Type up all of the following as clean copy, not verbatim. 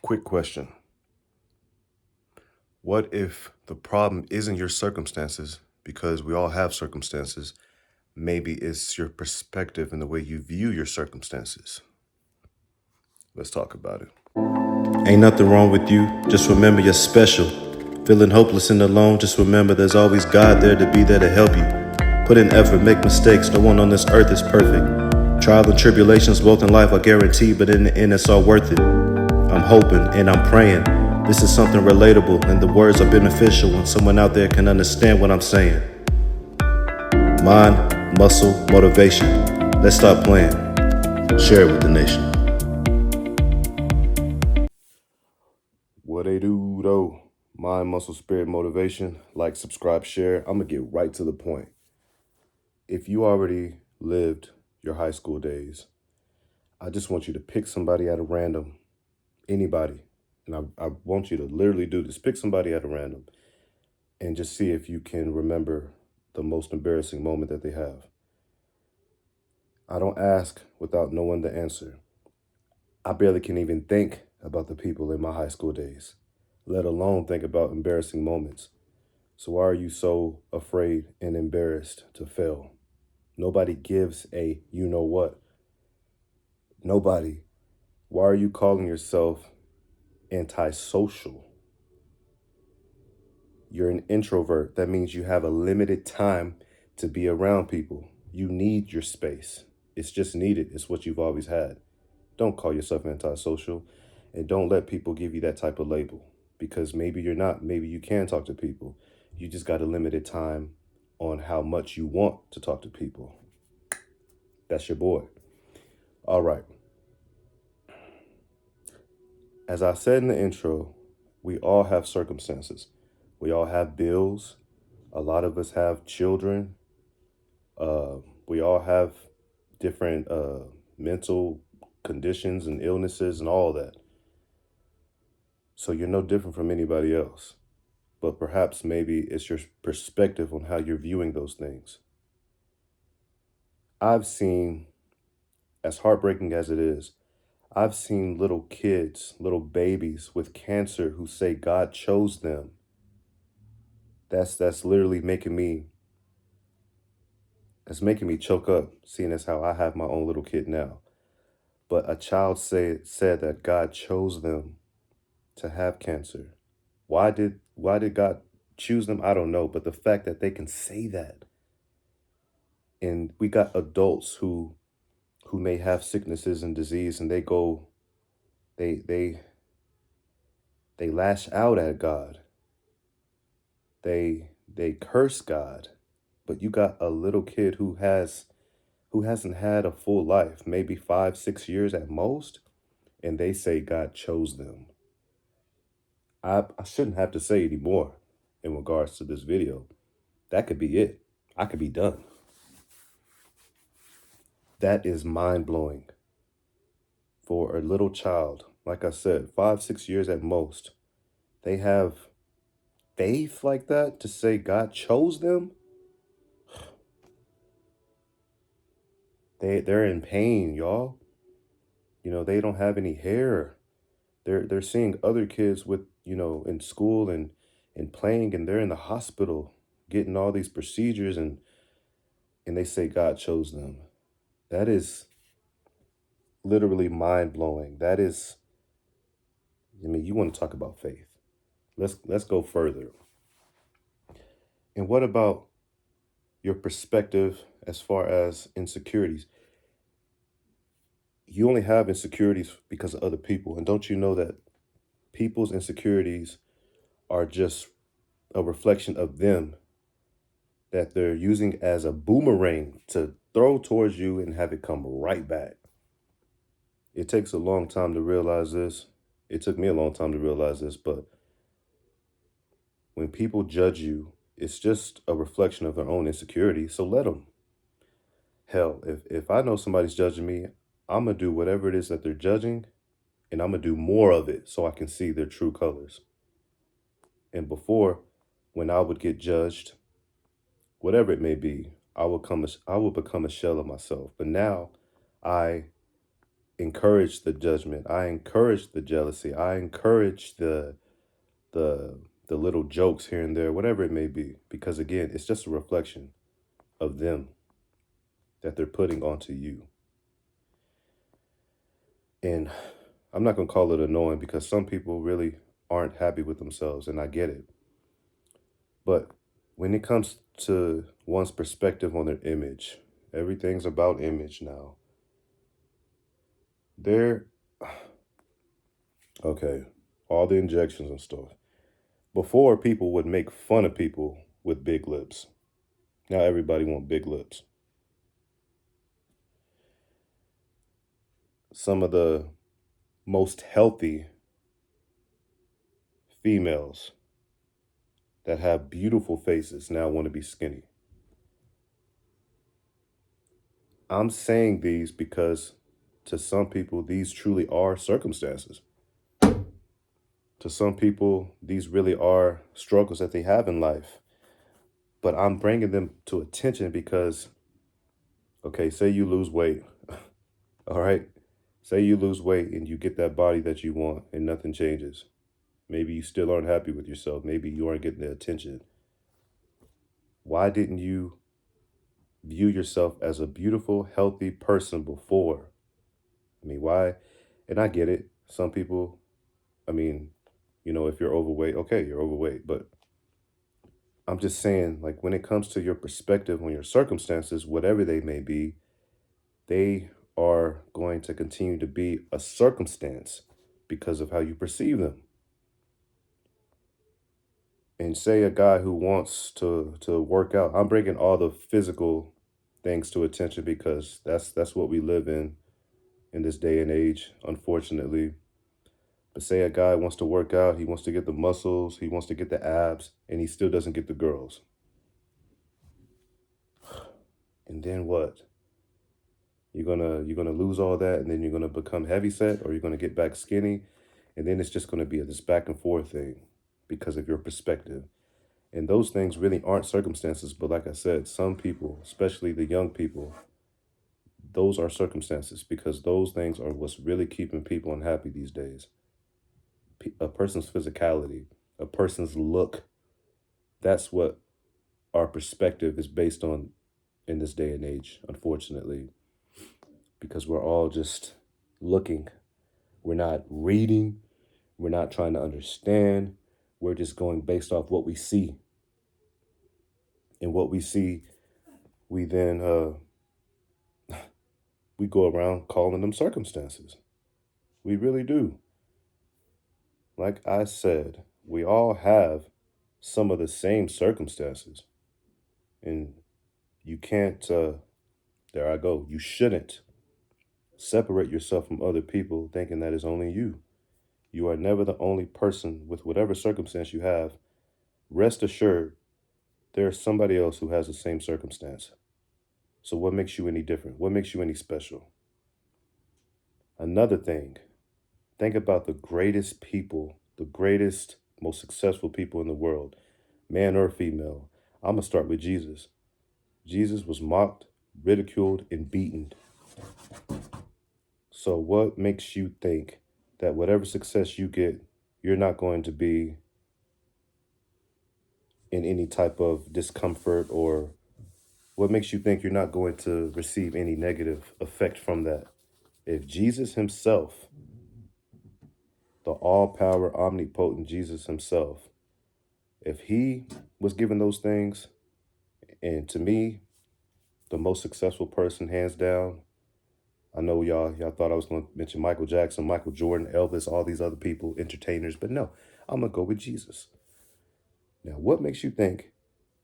Quick question. What if the problem isn't your circumstances? Because we all have circumstances. Maybe it's your perspective and the way you view your circumstances. Let's talk about it. Ain't nothing wrong with you. Just remember you're special. Feeling hopeless and alone, just remember there's always God there to be there to help you. Put in effort, make mistakes. No one on this earth is perfect. Trials and tribulations both in life are guaranteed, but in the end it's all worth it. I'm hoping and I'm praying. This is something relatable and the words are beneficial when someone out there can understand what I'm saying. Mind, muscle, motivation. Let's stop playing. Share it with the nation. What they do though? Mind, muscle, spirit, motivation. Like, subscribe, share. I'm going to get right to the point. If you already lived your high school days, I just want you to pick somebody at a random, anybody. And I want you to literally do this. Pick somebody at a random and just see if you can remember the most embarrassing moment that they have. I don't ask without knowing the answer. I barely can even think about the people in my high school days, let alone think about embarrassing moments. So why are you so afraid and embarrassed to fail? Nobody gives a you know what. Nobody. Why are you calling yourself antisocial? You're an introvert. That means you have a limited time to be around people. You need your space. It's just needed. It's what you've always had. Don't call yourself antisocial, and don't let people give you that type of label, because maybe you're not. Maybe you can talk to people. You just got a limited time on how much you want to talk to people. That's your boy. All right. As I said in the intro, we all have circumstances. We all have bills. A lot of us have children. We all have different mental conditions and illnesses and all that. So you're no different from anybody else. But perhaps maybe it's your perspective on how you're viewing those things. I've seen, as heartbreaking as it is, I've seen little kids, little babies with cancer who say God chose them. That's literally making me choke up, seeing as how I have my own little kid now. But a child said that God chose them to have cancer. Why did God choose them? I don't know. But the fact that they can say that, and we got adults who may have sicknesses and disease, and they lash out at God. They curse God. But you got a little kid who hasn't had a full life, maybe 5, 6 years at most, and they say God chose them. I shouldn't have to say any more in regards to this video. That could be it. I could be done. That is mind-blowing for a little child. Like I said, 5, 6 years at most. They have faith like that to say God chose them. They're in pain, y'all. You know, they don't have any hair. They're seeing other kids with, in school and playing, and they're in the hospital getting all these procedures, and they say God chose them. That is literally mind-blowing. That is, you want to talk about faith. Let's go further. And what about your perspective as far as insecurities? You only have insecurities because of other people. And don't you know that people's insecurities are just a reflection of them, that they're using as a boomerang to throw towards you and have it come right back? It takes a long time to realize this. It took me a long time to realize this, but when people judge you, it's just a reflection of their own insecurity. So let them. Hell, if I know somebody's judging me, I'm going to do whatever it is that they're judging, and I'm going to do more of it so I can see their true colors. And before, when I would get judged, whatever it may be, I would become a shell of myself. But now I encourage the judgment. I encourage the jealousy. I encourage the the little jokes here and there, whatever it may be, because again, it's just a reflection of them that they're putting onto you. And I'm not going to call it annoying because some people really aren't happy with themselves, and I get it. But when it comes to one's perspective on their image, everything's about image now. They're okay, all the injections and stuff. Before, people would make fun of people with big lips. Now everybody want big lips. Some of the most healthy females that have beautiful faces now want to be skinny. I'm saying these because to some people, these truly are circumstances. To some people, these really are struggles that they have in life. But I'm bringing them to attention because, okay, say you lose weight. All right. Say you lose weight and you get that body that you want and nothing changes. Maybe you still aren't happy with yourself. Maybe you aren't getting the attention. Why didn't you view yourself as a beautiful, healthy person before? I mean, why? And I get it. Some people, I mean, if you're overweight, okay, you're overweight. But I'm just saying, like, when it comes to your perspective on your circumstances, whatever they may be, they are going to continue to be a circumstance because of how you perceive them. And say a guy who wants to work out, I'm bringing all the physical things to attention because that's what we live in this day and age, unfortunately. But say a guy wants to work out, he wants to get the muscles, he wants to get the abs, and he still doesn't get the girls. And then what? You're gonna lose all that, and then you're gonna become heavy set, or you're gonna get back skinny, and then it's just gonna be this back and forth thing because of your perspective. And those things really aren't circumstances, but like I said, some people, especially the young people, those are circumstances because those things are what's really keeping people unhappy these days. A person's physicality, a person's look, that's what our perspective is based on in this day and age, unfortunately, because we're all just looking. We're not reading. We're not trying to understand. We're just going based off what we see. And what we see, we then we go around calling them circumstances. We really do. Like I said, we all have some of the same circumstances. And you can't, there I go, you shouldn't separate yourself from other people thinking that it's only you. You are never the only person with whatever circumstance you have. Rest assured, there's somebody else who has the same circumstance. So what makes you any different? What makes you any special? Another thing, think about the greatest people, the greatest, most successful people in the world, man or female. I'm going to start with Jesus. Jesus was mocked, ridiculed, and beaten. So what makes you think that whatever success you get, you're not going to be in any type of discomfort, or what makes you think you're not going to receive any negative effect from that? If Jesus himself, the all-power, omnipotent Jesus himself, if he was given those things, and to me, the most successful person, hands down, I know y'all thought I was going to mention Michael Jackson, Michael Jordan, Elvis, all these other people, entertainers, but no, I'm going to go with Jesus. Now, what makes you think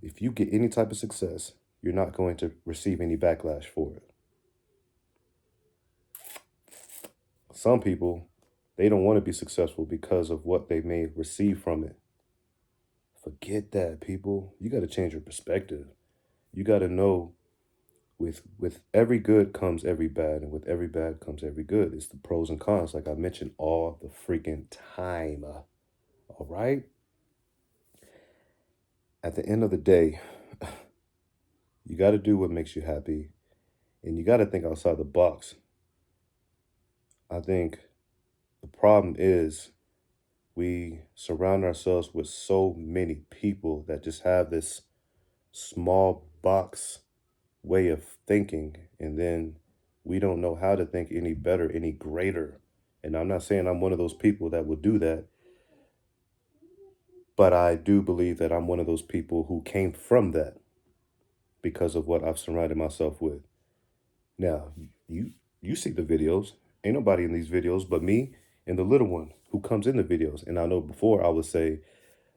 if you get any type of success, you're not going to receive any backlash for it? Some people, they don't want to be successful because of what they may receive from it. Forget that, people. You got to change your perspective. You got to know with every good comes every bad, and with every bad comes every good. It's the pros and cons, like I mentioned all the freaking time. All right? At the end of the day, you got to do what makes you happy, and you got to think outside the box. I think the problem is we surround ourselves with so many people that just have this small box way of thinking, and then we don't know how to think any better, any greater. And I'm not saying I'm one of those people that will do that, but I do believe that I'm one of those people who came from that because of what I've surrounded myself with. Now, you see the videos. Ain't nobody in these videos but me and the little one who comes in the videos. And I know before I would say,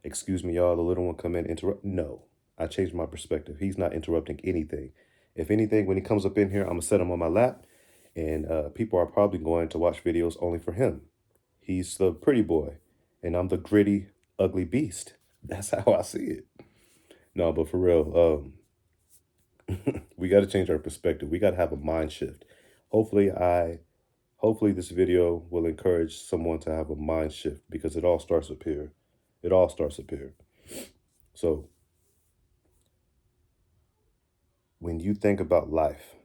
excuse me, y'all, the little one come in, interrupt. No, I changed my perspective. He's not interrupting anything. If anything, when he comes up in here, I'm gonna set him on my lap, and people are probably going to watch videos only for him. He's the pretty boy, and I'm the gritty, ugly beast. That's how I see it. No, but for real, we got to change our perspective. We got to have a mind shift. Hopefully, hopefully this video will encourage someone to have a mind shift because it all starts up here. It all starts up here. So when you think about life,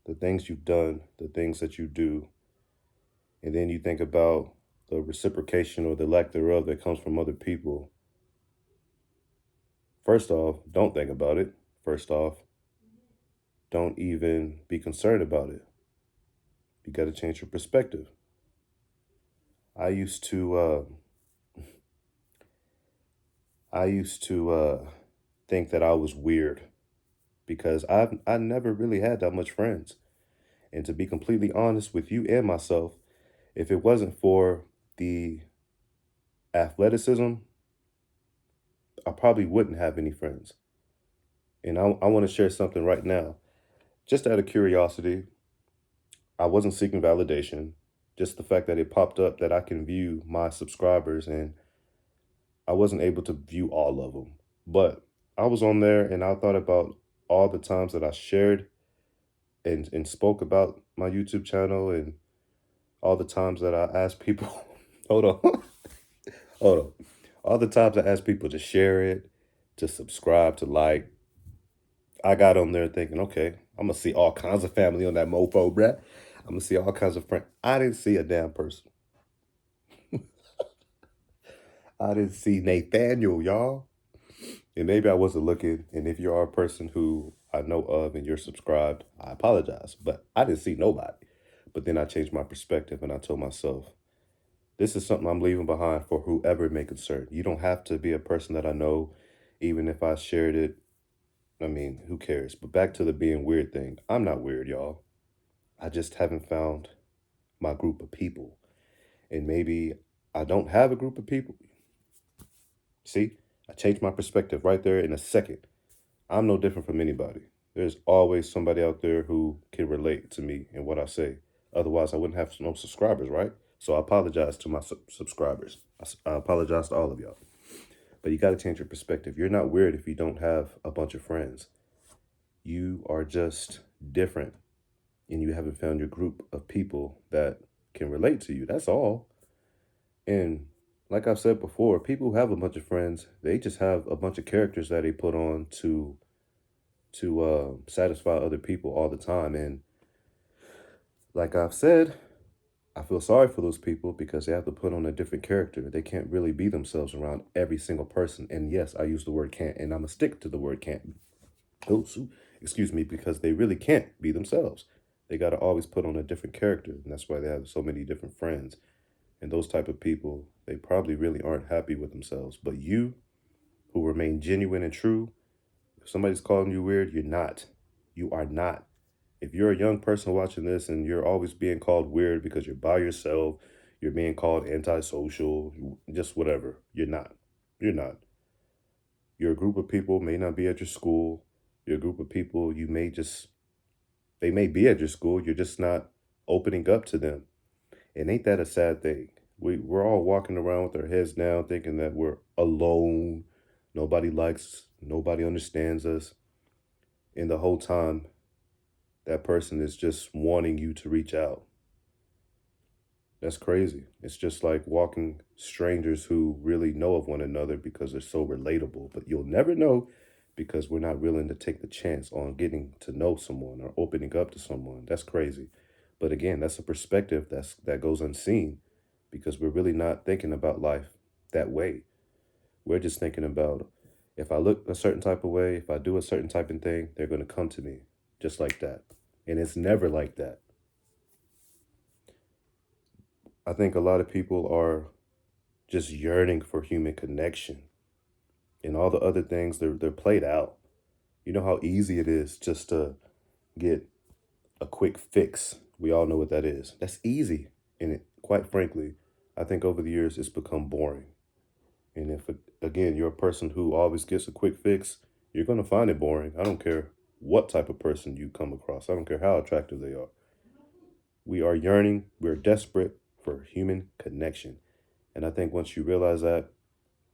the things you've done, the things that you do, and then you think about the reciprocation or the lack thereof that comes from other people, first off, don't think about it. First off, don't even be concerned about it. You got to change your perspective. I used to, think that I was weird because I never really had that much friends. And to be completely honest with you and myself, if it wasn't for the athleticism, I probably wouldn't have any friends. And I want to share something right now. Just out of curiosity, I wasn't seeking validation. Just the fact that it popped up that I can view my subscribers, and I wasn't able to view all of them. But I was on there and I thought about all the times that I shared and spoke about my YouTube channel and all the times that I asked people, hold on, hold on. All the times I asked people to share it, to subscribe, to like. I got on there thinking, okay, I'm gonna see all kinds of family on that mofo, bruh. I'm gonna see all kinds of friends. I didn't see a damn person. I didn't see Nathaniel, y'all. And maybe I wasn't looking. And if you are a person who I know of and you're subscribed, I apologize. But I didn't see nobody. But then I changed my perspective and I told myself, this is something I'm leaving behind for whoever it may concern. You don't have to be a person that I know, even if I shared it. I mean, who cares? But back to the being weird thing. I'm not weird, y'all. I just haven't found my group of people. And maybe I don't have a group of people. See, I changed my perspective right there in a second. I'm no different from anybody. There's always somebody out there who can relate to me and what I say. Otherwise, I wouldn't have no subscribers, right? So I apologize to my subscribers. I apologize to all of y'all. But you got to change your perspective. You're not weird if you don't have a bunch of friends. You are just different, and you haven't found your group of people that can relate to you. That's all. And like I've said before, people who have a bunch of friends, they just have a bunch of characters that they put on to satisfy other people all the time. And like I've said, I feel sorry for those people because they have to put on a different character. They can't really be themselves around every single person. And yes, I use the word can't, and I'm gonna stick to the word can't. Oh, excuse me, because they really can't be themselves. They got to always put on a different character, and that's why they have so many different friends. And those type of people, they probably really aren't happy with themselves. But you, who remain genuine and true, if somebody's calling you weird, you're not. You are not. If you're a young person watching this and you're always being called weird because you're by yourself, you're being called antisocial, just whatever, you're not. You're not. Your group of people may not be at your school. Your group of people, they may be at your school, you're just not opening up to them. And ain't that a sad thing? We're all walking around with our heads down thinking that we're alone. Nobody likes us, nobody understands us. And the whole time, that person is just wanting you to reach out. That's crazy. It's just like walking strangers who really know of one another because they're so relatable. But you'll never know because we're not willing to take the chance on getting to know someone or opening up to someone. That's crazy. But again, that's a perspective that goes unseen because we're really not thinking about life that way. We're just thinking about if I look a certain type of way, if I do a certain type of thing, they're going to come to me just like that. And it's never like that. I think a lot of people are just yearning for human connection and all the other things they're played out. You know how easy it is just to get a quick fix. We all know what that is. That's easy. And quite frankly, I think over the years it's become boring. And if, again, you're a person who always gets a quick fix, you're going to find it boring. I don't care what type of person you come across, I don't care how attractive they are. We are yearning, we're desperate for human connection. And I think once you realize that,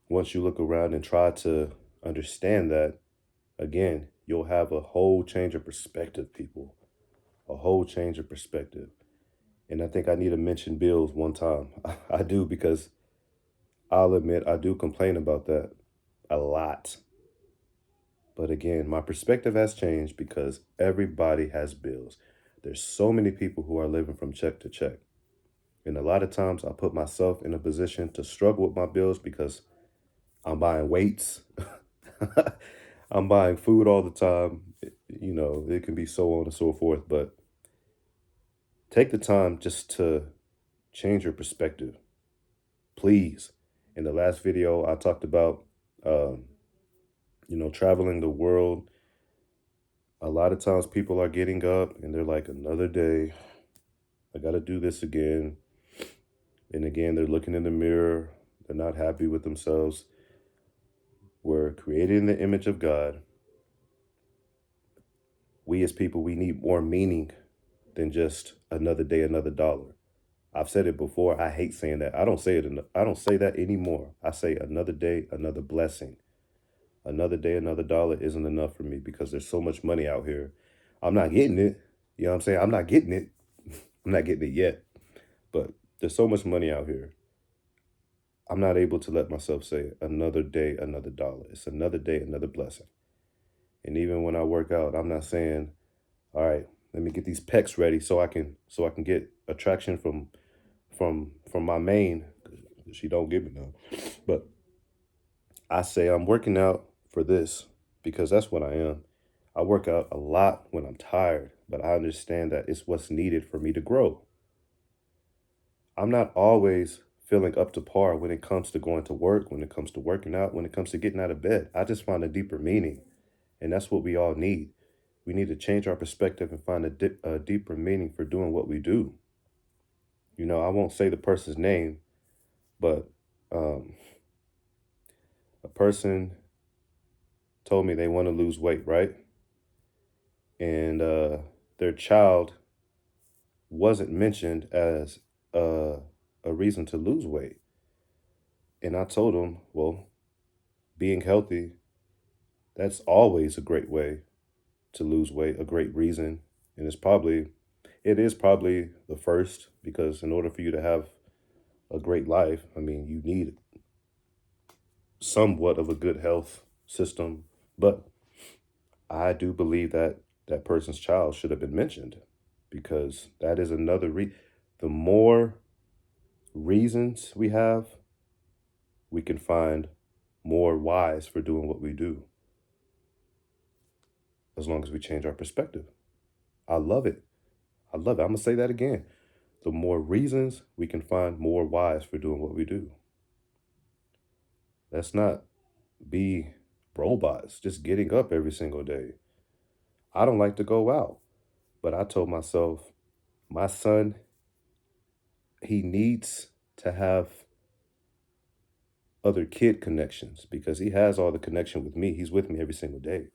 once you look around and try to understand that, again, you'll have a whole change of perspective, people. A whole change of perspective. And I think I need to mention bills one time. I do, because I'll admit I do complain about that a lot. But again, my perspective has changed because everybody has bills. There's so many people who are living from check to check. And a lot of times I put myself in a position to struggle with my bills because I'm buying weights. I'm buying food all the time. You know, it can be so on and so forth. But take the time just to change your perspective, please. In the last video, I talked about, um, traveling the world. A lot of times people are getting up and they're like, another day, I got to do this again. And again, they're looking in the mirror. They're not happy with themselves. We're created in the image of God. We as people, we need more meaning than just another day, another dollar. I've said it before. I hate saying that. I don't say it. I don't say that anymore. I say another day, another blessing. Another day, another dollar isn't enough for me because there's so much money out here. I'm not getting it. You know what I'm saying? I'm not getting it. I'm not getting it yet. But there's so much money out here. I'm not able to let myself say another day, another dollar. It's another day, another blessing. And even when I work out, I'm not saying, all right, let me get these pecs ready so I can get attraction from my main. She don't give me none. But I say I'm working out for this because that's what I am. I work out a lot when I'm tired, but I understand that it's what's needed for me to grow. I'm not always feeling up to par when it comes to going to work, when it comes to working out, when it comes to getting out of bed. I just find a deeper meaning, and that's what we all need. We need to change our perspective and find a deeper meaning for doing what we do. I won't say the person's name, but um, a person told me they want to lose weight, right? And their child wasn't mentioned as a, a reason to lose weight. And I told them, well, being healthy, that's always a great way to lose weight, a great reason. And it is probably the first, because in order for you to have a great life, I mean, you need somewhat of a good health system. But I do believe that that person's child should have been mentioned because that is another the more reasons we have, we can find more whys for doing what we do as long as we change our perspective. I love it. I love it. I'm going to say that again. The more reasons, we can find more whys for doing what we do. Let's not be robots just getting up every single day. I don't like to go out, but I told myself, my son, he needs to have other kid connections because he has all the connection with me. He's with me every single day.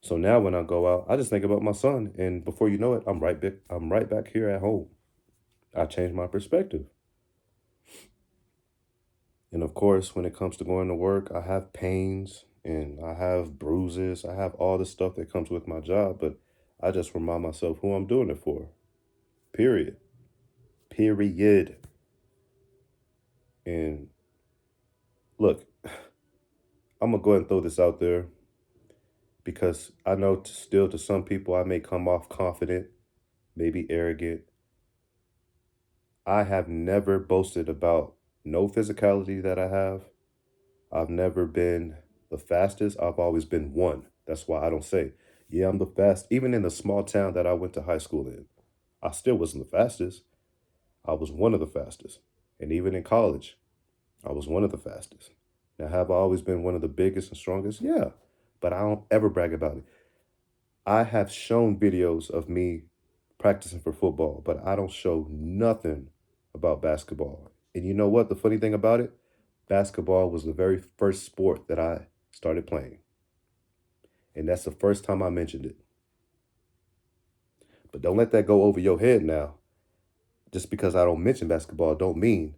So now when I go out, I just think about my son, and before you know it, I'm right back here at home. I changed my perspective. And of course, when it comes to going to work, I have pains and I have bruises. I have all the stuff that comes with my job, but I just remind myself who I'm doing it for. Period. Period. And look, I'm gonna go ahead and throw this out there because I know still to some people I may come off confident, maybe arrogant, I have never boasted about no physicality that I have. I've never been the fastest. I've always been one. That's why I don't say, yeah, I'm the fast. Even in the small town that I went to high school in, I still wasn't the fastest. I was one of the fastest. And even in college, I was one of the fastest. Now, have I always been one of the biggest and strongest? Yeah. But I don't ever brag about it. I have shown videos of me practicing for football, but I don't show nothing about basketball. And you know what? The funny thing about it, basketball was the very first sport that I started playing. And that's the first time I mentioned it. But don't let that go over your head now. Just because I don't mention basketball don't mean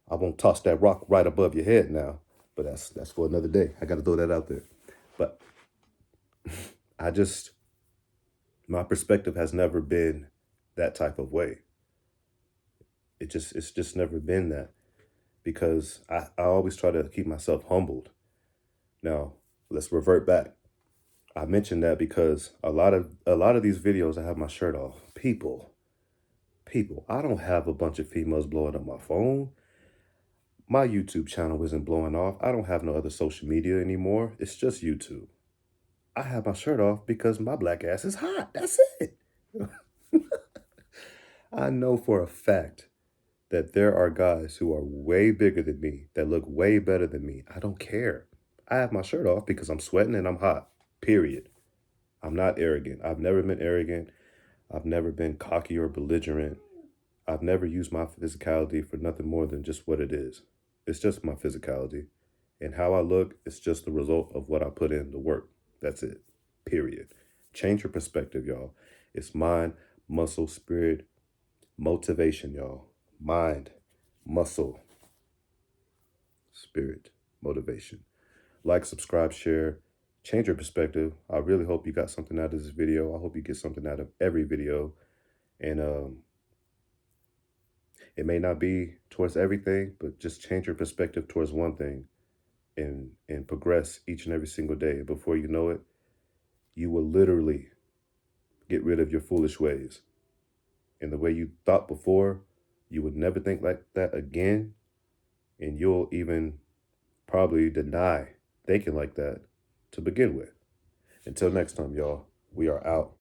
I won't toss that rock right above your head now. But that's for another day. I got to throw that out there. But I just my perspective has never been that type of way. It's just never been that because I always try to keep myself humbled. Now, let's revert back. I mentioned that because a lot of these videos I have my shirt off. People, I don't have a bunch of females blowing up my phone. My YouTube channel isn't blowing off. I don't have no other social media anymore. It's just YouTube. I have my shirt off because my black ass is hot. That's it. I know for a fact that there are guys who are way bigger than me that look way better than me. I don't care. I have my shirt off because I'm sweating and I'm hot. Period. I'm not arrogant. I've never been arrogant. I've never been cocky or belligerent. I've never used my physicality for nothing more than just what it is. It's just my physicality. And how I look is just the result of what I put in the work. That's it. Period. Change your perspective, y'all. It's mind, muscle, spirit, motivation, y'all. Mind, muscle, spirit, motivation. Like, subscribe, share, change your perspective. I really hope you got something out of this video. I hope you get something out of every video. And it may not be towards everything, but just change your perspective towards one thing and progress each and every single day. Before you know it, you will literally get rid of your foolish ways. And the way you thought before, you would never think like that again. And you'll even probably deny thinking like that to begin with. Until next time, y'all, we are out.